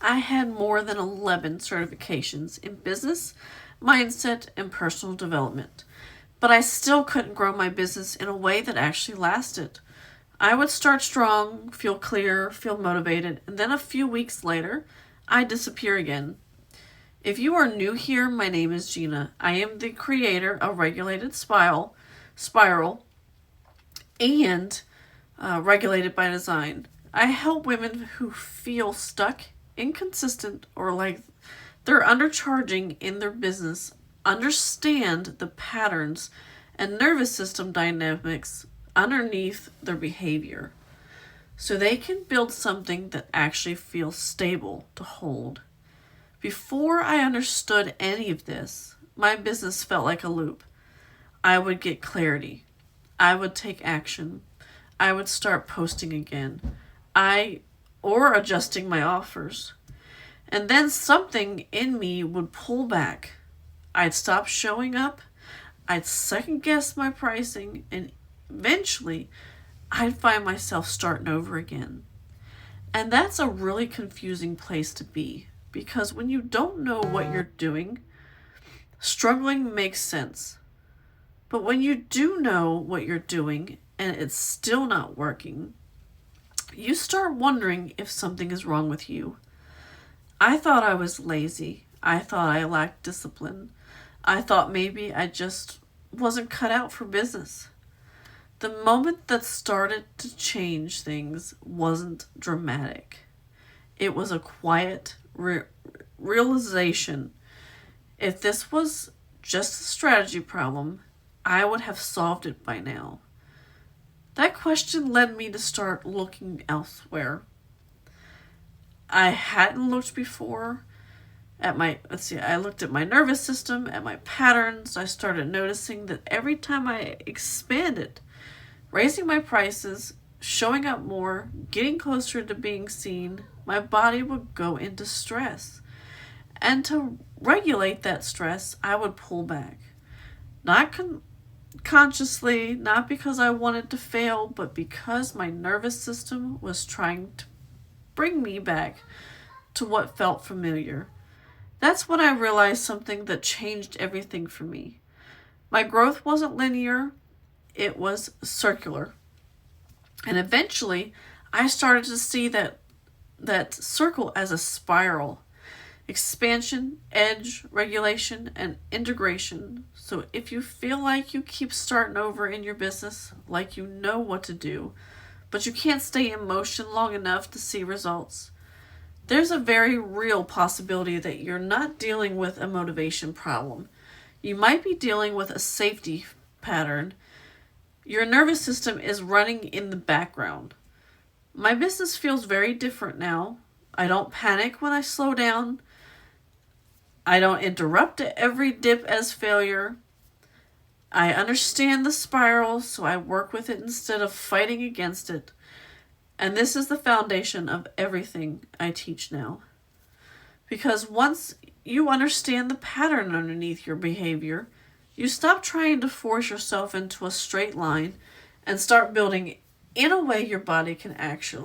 I had more than 11 certifications in business, mindset, and personal development. But I still couldn't grow my business in a way that actually lasted. I would start strong, feel clear, feel motivated, and then a few weeks later, I'd disappear again. If you are new here, my name is Gina. I am the creator of Regulated Spiral and Regulated by Design. I help women who feel stuck, inconsistent, or like they're undercharging in their business understand the patterns and nervous system dynamics underneath their behavior so they can build something that actually feels stable to hold. Before I understood any of this, my business felt like a loop. I would get clarity. I would take action. I would start posting again. Or adjusting my offers. And then something in me would pull back. I'd stop showing up. I'd second guess my pricing, and eventually I'd find myself starting over again. And that's a really confusing place to be, because when you don't know what you're doing, struggling makes sense. But when you do know what you're doing and it's still not working, you start wondering if something is wrong with you. I thought I was lazy. I thought I lacked discipline. I thought maybe I just wasn't cut out for business. The moment that started to change things wasn't dramatic. It was a quiet realization. If this was just a strategy problem, I would have solved it by now. That question led me to start looking elsewhere. I hadn't looked before I looked at my nervous system, at my patterns. I started noticing that every time I expanded, raising my prices, showing up more, getting closer to being seen, my body would go into stress. And to regulate that stress, I would pull back. Not consciously, not because I wanted to fail, but because my nervous system was trying to bring me back to what felt familiar. That's when I realized something that changed everything for me. My growth wasn't linear, it was circular. And eventually, I started to see that circle as a spiral. Expansion, edge, regulation, and integration. So if you feel like you keep starting over in your business, like you know what to do, but you can't stay in motion long enough to see results, there's a very real possibility that you're not dealing with a motivation problem. You might be dealing with a safety pattern. Your nervous system is running in the background. My business feels very different now. I don't panic when I slow down. I don't interrupt every dip as failure. I understand the spiral, so I work with it instead of fighting against it. And this is the foundation of everything I teach now. Because once you understand the pattern underneath your behavior, you stop trying to force yourself into a straight line and start building in a way your body can actually